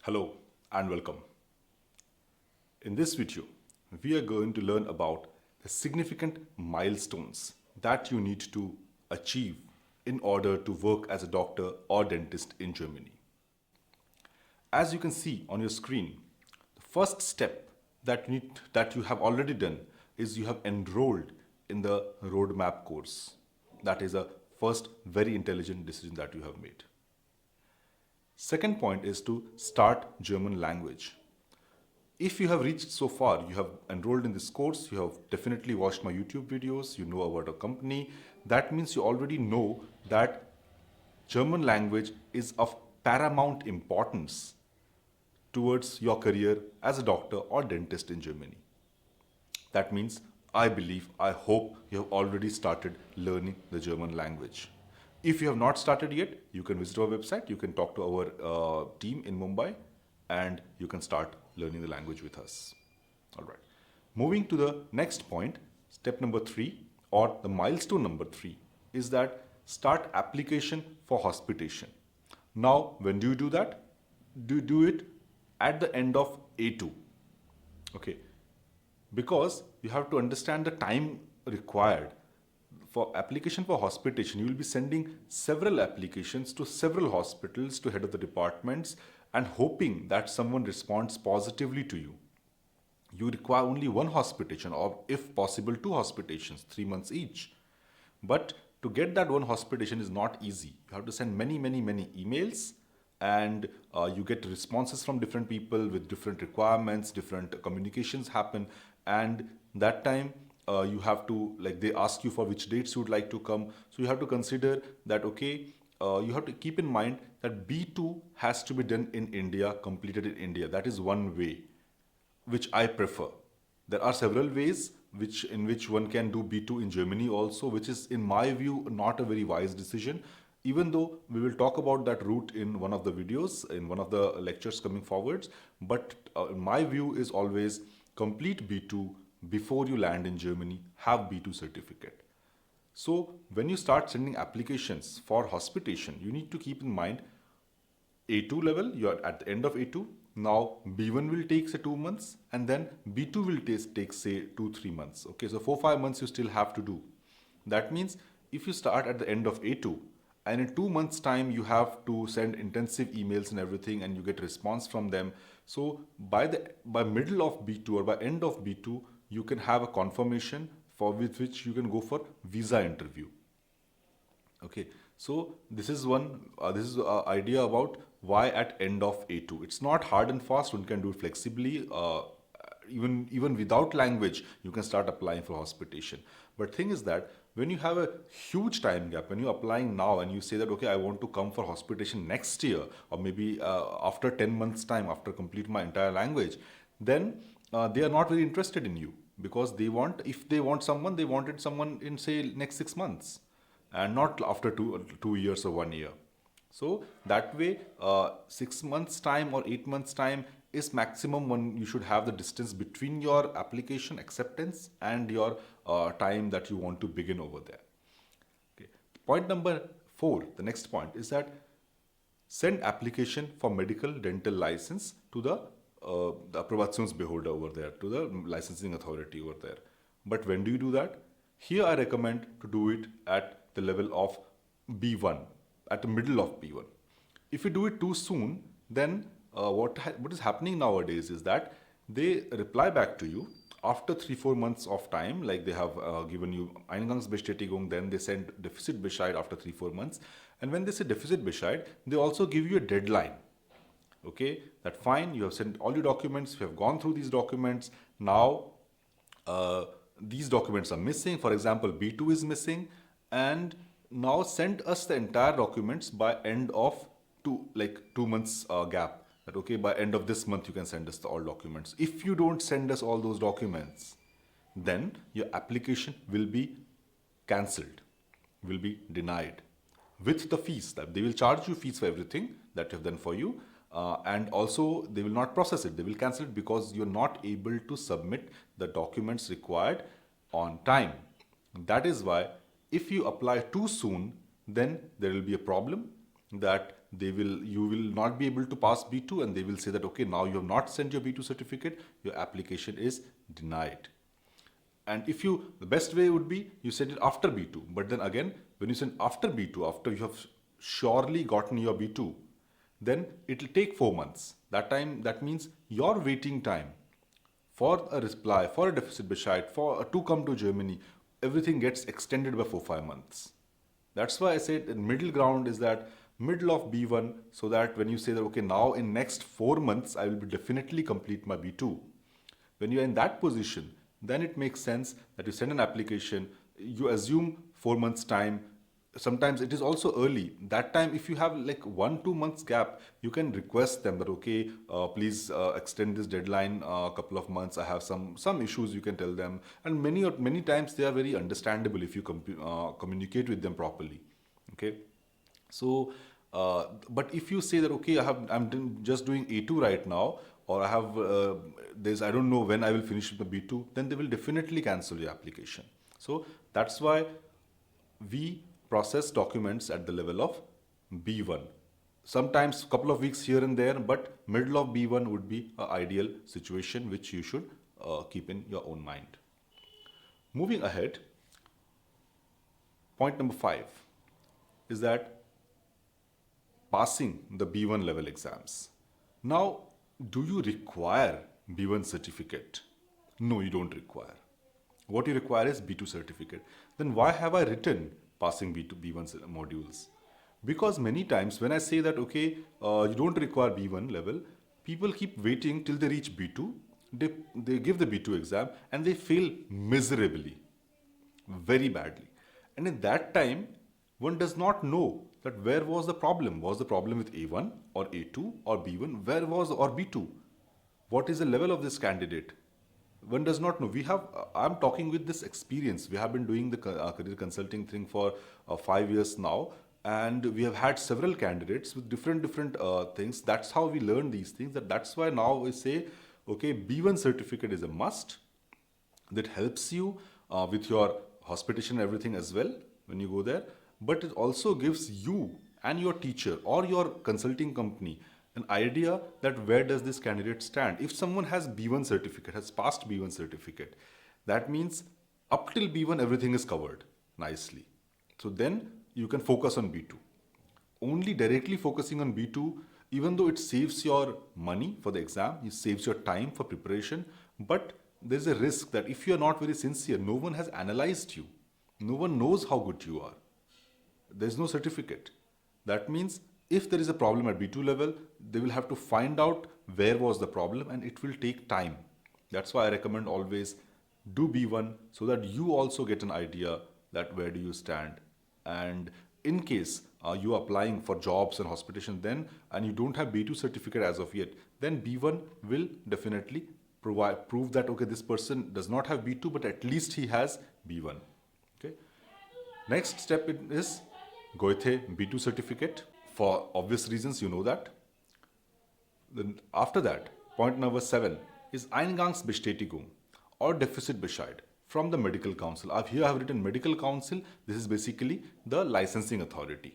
Hello and welcome. In this video, we are going to learn about the significant milestones that you need to achieve in order to work as a doctor or dentist in Germany. As you can see on your screen, the first step that you have already done is you have enrolled in the roadmap course. That is a first very intelligent decision that you have made. Second point is to start German language. If you have reached so far, you have enrolled in this course, you have definitely watched my YouTube videos, you know about a company, that means you already know that German language is of paramount importance towards your career as a doctor or dentist in Germany. That means I believe, I hope you have already started learning the German language. If you have not started yet, you can visit our website, you can talk to our team in Mumbai, and you can start learning the language with us. All right. Moving to the next point, step number 3 or the milestone number 3 is that start application for hospitation. Now, when do you do that? Do it at the end of A2. Okay. Because you have to understand the time required for application for hospitation. You will be sending several applications to several hospitals, to head of the departments, and hoping that someone responds positively to you. You require only one hospitation, or if possible 2 hospitations, 3 months each. But to get that one hospitation is not easy. You have to send many emails, and you get responses from different people with different requirements, different communications happen, and that time you have to, like, they ask you for which dates you would like to come. So you have to consider that, okay, you have to keep in mind that B2 has to be done in India, completed in India. That is one way, which I prefer. There are several ways in which one can do B2 in Germany also, which is, in my view, not a very wise decision. Even though we will talk about that route in one of the videos, in one of the lectures coming forwards, but my view is always complete B2 before you land in Germany, have B2 certificate. So when you start sending applications for hospitation, you need to keep in mind A2 level, you are at the end of A2. Now B1 will take say 2 months, and then B2 will take say 2-3 months. Okay, so 4-5 months you still have to do. That means if you start at the end of A2, and in 2 months time you have to send intensive emails and everything, and you get response from them. So by middle of B2 or by end of B2, you can have a confirmation with which you can go for visa interview. Okay, so this is one idea about why at end of A2. It's not hard and fast. One can do it flexibly. Even without language, you can start applying for hospitation. But thing is that when you have a huge time gap, when you're applying now and you say that, okay, I want to come for hospitation next year, or maybe after 10 months time, after complete my entire language, then they are not very interested in you, because if they wanted someone in say next 6 months, and not after 2 years or 1 year. So that way, 6 months time or 8 months time is maximum when you should have the distance between your application acceptance and your time that you want to begin over there. Okay. Point number 4, the next point is that send application for medical dental license to the Approbationsbehörde over there, to the licensing authority over there. But when do you do that? Here I recommend to do it at the level of B1, at the middle of B1. If you do it too soon, then what is happening nowadays is that they reply back to you after 3-4 months of time, like they have given you Eingangsbestätigung, then they send Defizitbescheid after 3-4 months. And when they say Defizitbescheid, they also give you a deadline. Okay, that fine, you have sent all your documents, you have gone through these documents. Now, these documents are missing. For example, B2 is missing, and now send us the entire documents by end of 2 months gap. That, okay, by end of this month you can send us all documents. If you don't send us all those documents, then your application will be cancelled, will be denied, with the fees. That they will charge you fees for everything that you have done for you. And also they will not process it, they will cancel it, because you're not able to submit the documents required on time. That is why if you apply too soon, then there will be a problem. that you will not be able to pass B2, and they will say that okay, now you have not sent your B2 certificate, your application is denied. And if you, the best way would be you send it after B2. But then again, when you send after B2, after you have surely gotten your B2, then it will take 4 months. That time, that means your waiting time for a reply, for a deficit Bescheid, for to come to Germany, everything gets extended by 4-5 months. That's why I said the middle ground is that middle of B1, so that when you say that okay, now in next 4 months I will be definitely complete my B2. When you are in that position, then it makes sense that you send an application, you assume 4 months time. Sometimes it is also early. That time, if you have like 1-2 months gap, you can request them that okay, please extend this deadline a couple of months. I have some issues. You can tell them, and many times they are very understandable if you communicate with them properly. Okay, so, but if you say that okay, just doing A2 right now, or I have I don't know when I will finish the B2, then they will definitely cancel your application. So that's why we process documents at the level of B1. Sometimes couple of weeks here and there, but middle of B1 would be an ideal situation which you should keep in your own mind. Moving ahead, point number 5 is that passing the B1 level exams. Now, do you require B1 certificate? No, you don't require. What you require is B2 certificate. Then why have I written passing B2 B1 modules? Because many times when I say that okay, you don't require B1 level, people keep waiting till they reach B2. They give the B2 exam and they fail miserably, very badly. And in that time, one does not know that where was the problem. Was the problem with A1 or A2 or B1? Where was, or B2? What is the level of this candidate? One does not know. I'm talking with this experience. We have been doing the career consulting thing for 5 years now, and we have had several candidates with different things. That's how we learn these things. That's why now we say, okay, B1 certificate is a must. That helps you with your hospitation and everything as well when you go there. But it also gives you and your teacher or your consulting company an idea that where does this candidate stand. If someone has B1 certificate, has passed B1 certificate, that means up till B1 everything is covered nicely. So then you can focus on B2. Only directly focusing on B2, even though it saves your money for the exam, it saves your time for preparation, but there's a risk that if you are not very sincere, no one has analyzed you. No one knows how good you are. There's no certificate. That means if there is a problem at B2 level, they will have to find out where was the problem, and it will take time. That's why I recommend always do B1 so that you also get an idea that where do you stand. And in case you are applying for jobs and hospitation then, and you don't have B2 certificate as of yet, then B1 will definitely prove that okay, this person does not have B2, but at least he has B1. Okay. Next step is Goethe B2 certificate. For obvious reasons, you know that. Then after that, point number 7 is Eingangsbestätigung or deficit Bescheid from the medical council. Here I have written medical council. This is basically the licensing authority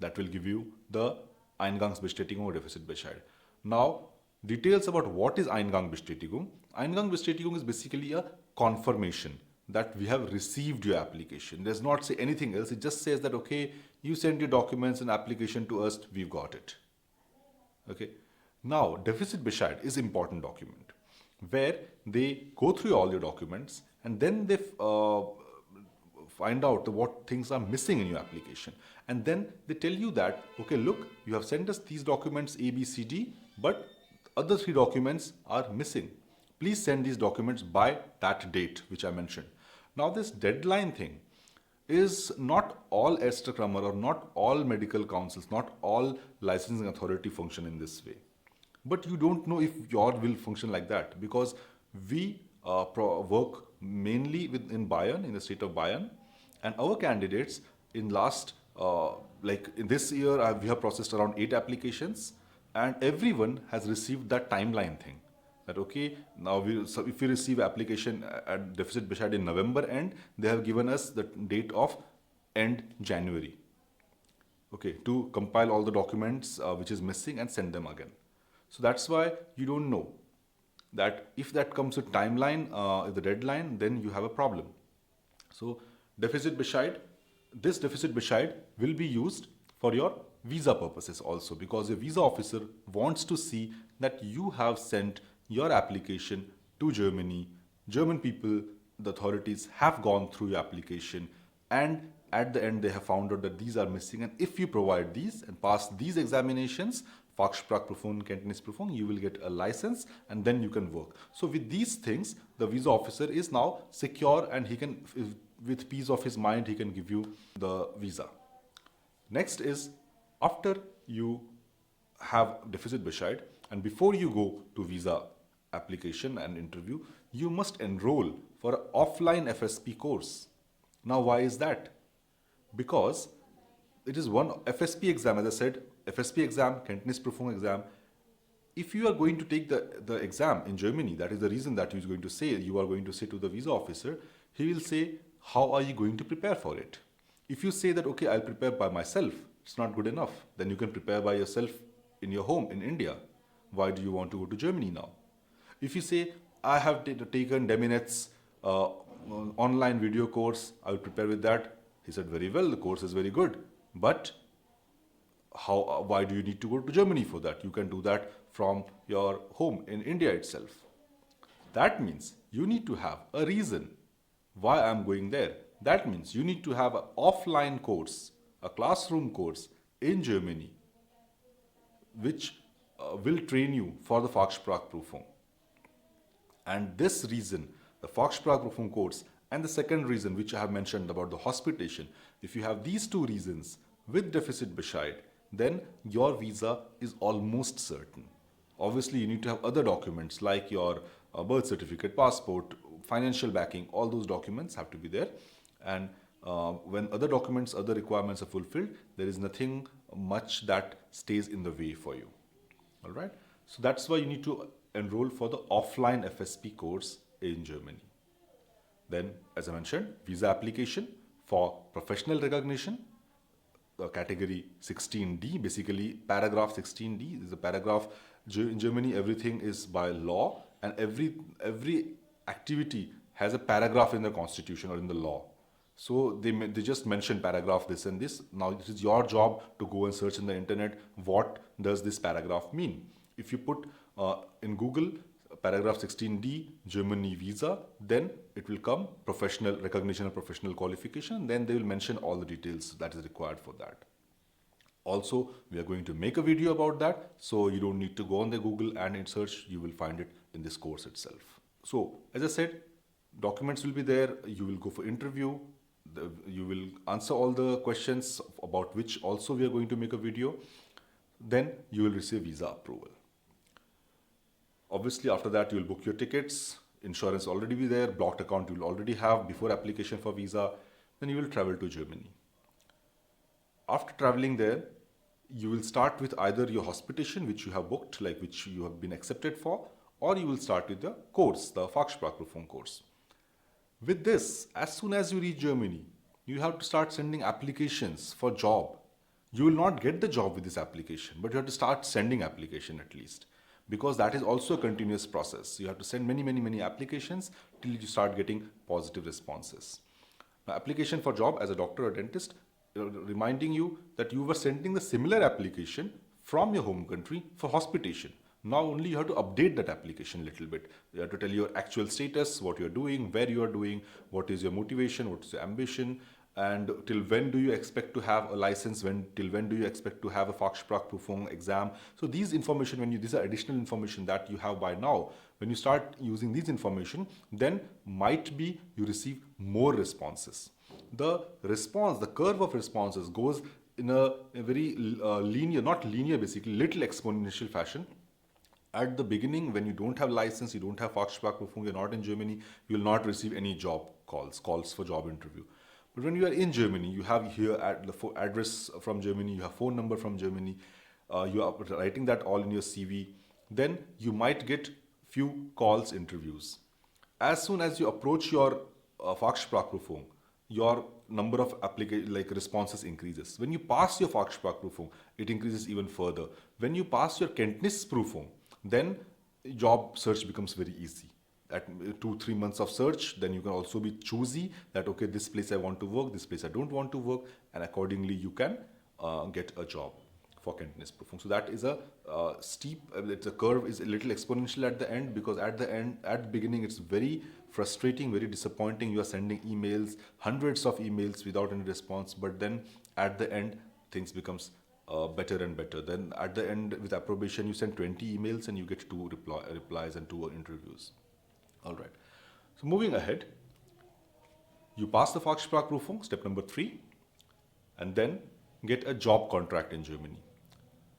that will give you the Eingangsbestätigung or deficit Bescheid. Now, details about what is Eingangsbestätigung. Eingangsbestätigung is basically a confirmation that we have received your application. It does not say anything else. It just says that, okay, you sent your documents and application to us, we've got it. Okay. Now, deficit Bescheid is important document where they go through all your documents and then they find out what things are missing in your application. And then they tell you that, okay, look, you have sent us these documents A, B, C, D, but other 3 documents are missing. Please send these documents by that date, which I mentioned. Now, this deadline thing is not all Ärztekammer or not all medical councils, not all licensing authority function in this way. But you don't know if your will function like that, because we work mainly in Bayern, in the state of Bayern, and our candidates in last, like in this year, we have processed around 8 applications, and everyone has received that timeline thing. That okay, now if we receive application at deficit Bescheid in November end, they have given us the date of end January. okay, to compile all the documents which is missing and send them again. So that's why you don't know that if that comes with timeline, the deadline, then you have a problem. So deficit Bescheid, this deficit Bescheid will be used for your visa purposes also, because your visa officer wants to see that you have sent your application to Germany. German people, the authorities have gone through your application, and at the end they have found out that these are missing, and if you provide these and pass these examinations, Fachsprachprüfung, Kenntnisprüfung, you will get a license and then you can work. So with these things, the visa officer is now secure, and he can, with peace of his mind, he can give you the visa. Next is, after you have deficit Bescheid and before you go to visa application and interview, you must enroll for an offline FSP course. Now, why is that? Because it is one FSP exam, as I said, FSP exam, Kenntnisprüfung exam. If you are going to take the exam in Germany, that is the reason that you are going to say to the visa officer, he will say, how are you going to prepare for it? If you say that, okay, I'll prepare by myself, it's not good enough. Then you can prepare by yourself in your home in India. Why do you want to go to Germany now? If you say, I have taken Deminet's online video course, I will prepare with that. He said, very well, the course is very good. But why do you need to go to Germany for that? You can do that from your home in India itself. That means you need to have a reason why I'm going there. That means you need to have an offline course, a classroom course in Germany, which will train you for the Fachsprachprüfung. And this reason, the Fachsprachprüfung course, and the second reason which I have mentioned about the hospitation, if you have these two reasons with deficit Bescheid, then your visa is almost certain. Obviously, you need to have other documents like your birth certificate, passport, financial backing, all those documents have to be there. And when other documents, other requirements are fulfilled, there is nothing much that stays in the way for you. All right. So that's why you need to enroll for the offline FSP course in Germany. Then, as I mentioned, visa application for professional recognition, category 16D, basically paragraph 16D is a paragraph. In Germany, everything is by law, and every activity has a paragraph in the constitution or in the law. So they just mention paragraph this and this. Now it is your job to go and search in the internet, what does this paragraph mean? If you put in Google paragraph 16D Germany visa, then it will come professional recognition and professional qualification. Then they will mention all the details that is required for that. Also, we are going to make a video about that, so you don't need to go on the Google and in search, you will find it in this course itself. So, as I said, documents will be there, you will go for interview, you will answer all the questions about which also we are going to make a video, then you will receive visa approval. Obviously, after that, you will book your tickets, insurance already be there, blocked account you will already have before application for visa, then you will travel to Germany. After traveling there, you will start with either your hospitation, which you have booked, like which you have been accepted for, or you will start with the course, the Fachsprachprüfung course. With this, as soon as you reach Germany, you have to start sending applications for job. You will not get the job with this application, but you have to start sending application at least, because that is also a continuous process. You have to send many applications till you start getting positive responses. Now, application for job as a doctor or dentist, reminding you that you were sending the similar application from your home country for hospitation. Now only you have to update that application a little bit. You have to tell your actual status, what you are doing, where you are doing, what is your motivation, what is your ambition, and till when do you expect to have a license, till when do you expect to have a Fachsprachprüfung exam. So these information, these are additional information that you have by now. When you start using these information, then might be you receive more responses. The response, the curve of responses goes in a very linear, not linear basically, little exponential fashion. At the beginning, when you don't have license, you don't have Fachsprachprüfung, you're not in Germany, you will not receive any job calls for job interview. But when you are in Germany, you have here at the address from Germany, you have phone number from Germany, you are writing that all in your CV, then you might get few calls, interviews. As soon as you approach your Fachsprachprüfung, your number of responses increases. When you pass your Fachsprachprüfung, it increases even further. When you pass your Kenntnisprüfung, then job search becomes very easy. At 2-3 months of search, then you can also be choosy that okay, this place I want to work, this place I don't want to work, and accordingly you can get a job for Kenntnisprüfung. So that is a steep, it's a curve is a little exponential at the end, because at the beginning, it's very frustrating, very disappointing. You are sending emails, hundreds of emails without any response, but then at the end, things becomes better and better. Then at the end, with approbation, you send 20 emails and you get two replies and two interviews. All right. So moving ahead, you pass the Fachsprachprüfung, step number 3, and then get a job contract in Germany.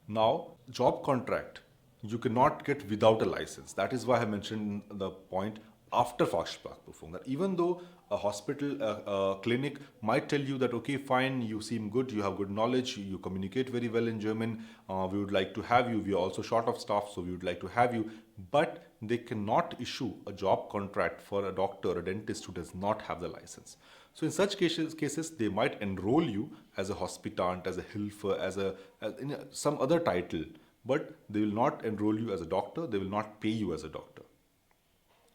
Now, job contract you cannot get without a license. That is why I mentioned the point after Fachsprachprüfung, that even though a hospital, a clinic might tell you that okay, fine, you seem good, you have good knowledge, you communicate very well in German, we would like to have you, we are also short of staff, so we would like to have you, but they cannot issue a job contract for a doctor or a dentist who does not have the license. So in such cases, they might enroll you as a hospitant, as a Hilfe, as some other title, but they will not enroll you as a doctor, they will not pay you as a doctor.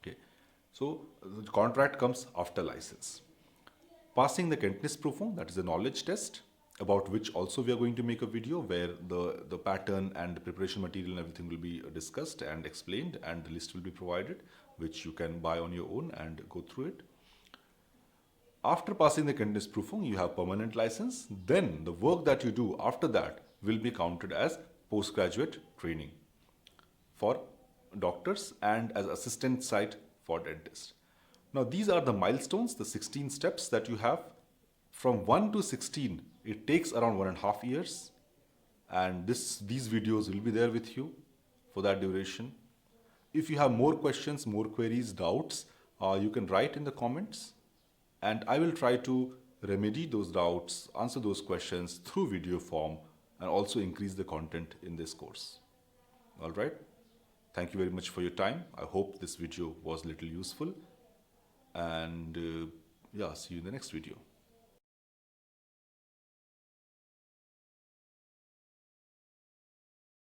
Okay. So the contract comes after license. Passing the Kenntnisprüfung, that is a knowledge test, about which also we are going to make a video where the pattern and the preparation material and everything will be discussed and explained, and the list will be provided, which you can buy on your own and go through it. After passing the Kenntnisprüfung, you have permanent license. Then the work that you do after that will be counted as postgraduate training for doctors and as assistant site for dentists. Now these are the milestones, the 16 steps that you have. From 1 to 16, it takes around 1.5 years, and these videos will be there with you for that duration. If you have more questions, more queries, doubts, you can write in the comments, and I will try to remedy those doubts, answer those questions through video form, and also increase the content in this course. All right. Thank you very much for your time. I hope this video was a little useful, and yeah, see you in the next video.